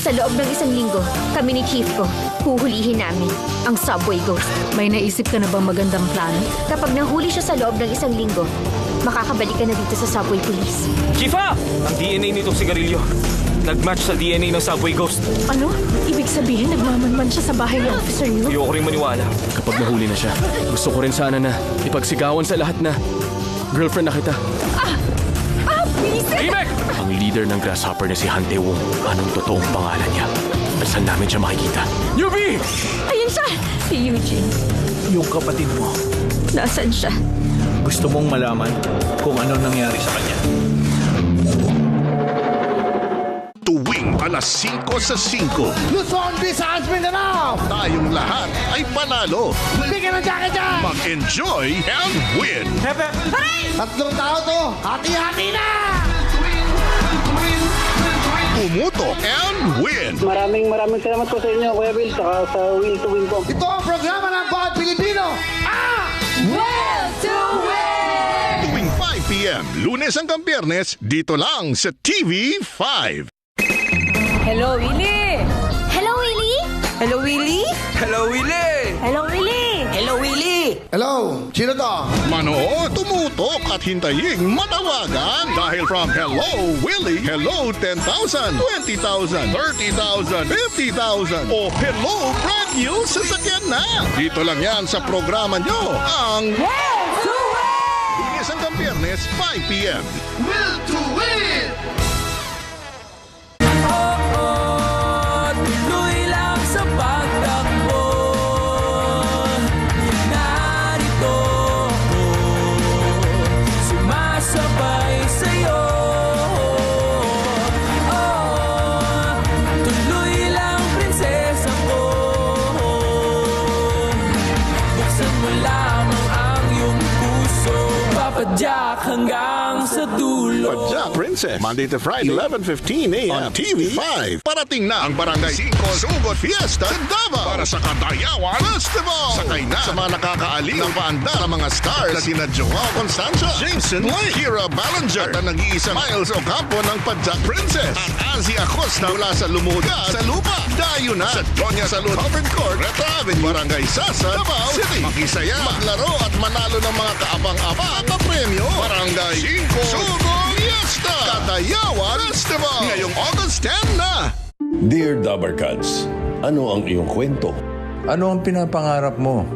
Sa loob ng 1 linggo, kami ni Chief ko, huhulihin namin ang Subway Ghost. May naisip ka na bang magandang plano? Kapag nahuli siya sa loob ng 1 linggo, makakabalik ka na dito sa Subway Police. Chifa! Ang DNA nitong sigarilyo. Nag-match sa DNA ng Subway Ghost. Ano? Ibig sabihin nagmamanman siya sa bahay ng officer niyo? Ayoko rin maniwala. Kapag nahuli na siya, gusto ko rin sana na ipagsigawan sa lahat na girlfriend na kita. Imek! Ang leader ng Grasshopper na si Hante Wong. Anong totoong pangalan niya? At saan namin siya makikita? Yubi! Ayun siya! Si Eugene. Yung kapatid mo, Nasaan siya? gusto mong malaman kung ano nangyari sa kanya. Tuwing alas 5 sa 5, Luzon, Visayas, Mindanao! tayong lahat ay panalo. Bigyan ng jacket dyan! Mag-enjoy and win. Tatlong tao to! Hati-hati na! Pumutok and win. Maraming salamat po sa inyo, Kuya Bill, saka sa Will to Win po. Ito ang programa ng bawat Pilipino! Will to win! Tuwing 5 p.m. Lunes hanggang Biyernes, dito lang sa TV5. Hello, Willie! Hello, Willie! Hello, Willie! Hello, Willie! Hello, Willie! Hello, Willie! Hello! Sino to? Manood, tumutok at hintayin matawagan dahil from Hello Willie, Hello 10,000, 20,000, 30,000, 50,000 o Hello Brand New sasakyan na. Dito lang yan sa programa nyo, ang Will to win! Lunes hanggang Biyernes, 5 p.m. Will to win! Tuloy lang sa pagtakbo. Narito ako, sumasabay sa'yo. Tuloy lang, prinsesa ko. Buksan mo lamang ang iyong puso, papadyak hanggang sa dulo. Padyak Princess, Monday to Friday, 11:15 a.m. on TV5. Parating na ang Barangay 5 Sugot Fiesta sa Davao para sa Katayawan Festival. Sakay na sa mga nakakaaling ng paanda sa mga stars na sina Joao Constanza, Jameson Lake, Kira Ballinger, at ang nag-iisang Miles Ocampo ng Padyak Princess, at Azzy Acosta mula sa Lumuga sa Lupa. Dayo na sa Doña Salud Covered Court, Retro Avenue, Barangay Sasa, Davao City. Makisaya, maglaro at manalo ng mga kaabang-abang na premyo. Barangay 5 Sugot Fiesta Katayawan Festival ngayong August 10 na. Dear Dabbercats, ano ang iyong kwento? Ano ang pinapangarap mo?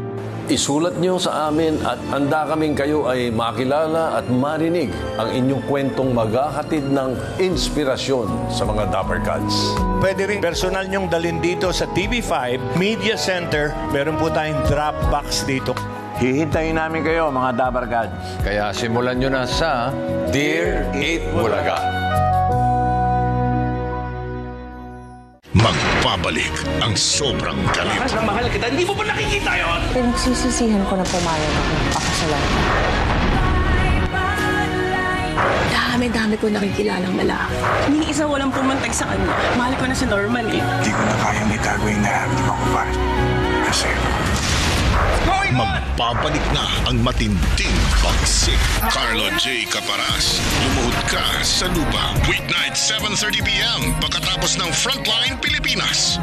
Isulat niyo sa amin at handa kaming kayo ay makilala at marinig ang inyong kwentong maghahatid ng inspirasyon sa mga Dabbercats. Pwede rin personal nyong dalhin dito sa TV5 Media Center. Meron po tayong drop box dito. Hihintayin namin kayo, mga Dabbercats. Kaya simulan nyo na sa Dear 8 Bulaga. Magbabalik ang sobrang galit. Mahal kita, hindi mo ba nakikita yun? Pinagsisisihan ko na pumayag ako ng pakasalan ko. Dami-dami ko nakikilalang lalaki. Ni isa walang pumantag sa kanya. Mahal ko na si Norman eh. Hindi ko na kayang itago yung nararamdaman ko pa. Kasi Magbabalik na ang matinding pagsik. Carlo J. Caparas, lumuhod ka sa lupa. Weeknight, 7:30 p.m. pagkatapos ng Frontline Pilipinas.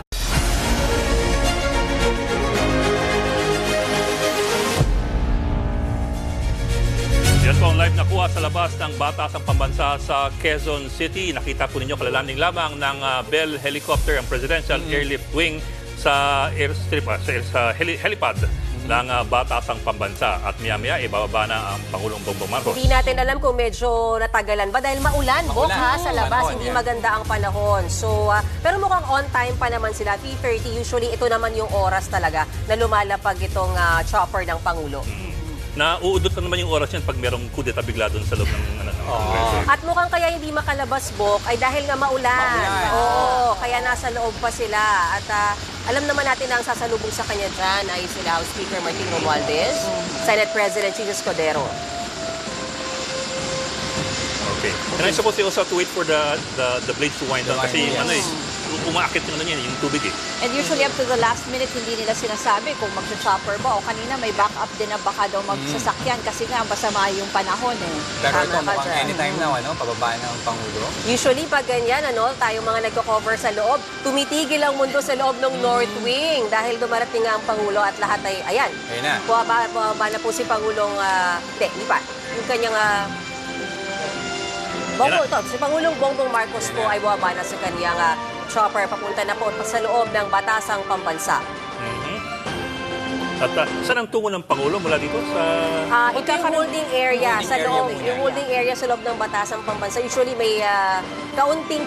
Yan po ang live na kuha sa labas ng Batasang Pambansa sa Quezon City. Nakita po ninyo kalalanding lamang ng Bell Helicopter, ang Presidential Airlift Wing sa airstrip, sa helipad ng Batasang Pambansa. At maya-maya, ibababa na ang Pangulong Bongbong Marcos. Hindi natin alam kung medyo natagalan ba dahil maulan, bukas sa labas, hindi maganda ang panahon. So, pero mukhang on time pa naman sila, 3:30. Usually, ito naman yung oras talaga na lumalapag itong chopper ng Pangulo. Nauudot pa naman yung oras yan pag merong kudeta bigla doon sa loob ng Kongreso. At mukhang kaya hindi makalabas, Bok, ay dahil nga maulan. Oo, kaya nasa loob pa sila. At alam naman natin na ang sasalubong sa kanya dyan ay sila House Speaker Martin Romualdez, Senate President Chis Escudero. Okay. And I suppose they also have to wait for the blades to wind down kasi umaakit yung ano niya, yung tubig eh. And usually up to the last minute, hindi nila sinasabi kung magsa-chopper ba. O kanina may backup din na baka daw magsasakyan kasi nga masama yung panahon eh. Pero ito Tama ka mukhang dyan. anytime now, pababa ng Pangulo. Usually, pag ganyan, tayong mga nagko-cover sa loob, tumitigil ang mundo sa loob ng North Wing dahil dumarating nga ang Pangulo at lahat ay, ayan, Ayun na. Bumaba na po si Pangulong, hindi pa, yung kanyang, si Pangulong Bongbong Marcos po ay bumaba na sa kanyang chopper, papunta na po sa loob ng Batasang Pambansa. At saan ang tungo ng Pangulo mula dito sa... Ito yung holding area sa loob. Yung holding area sa loob ng Batasang Pambansa. Usually may kaunting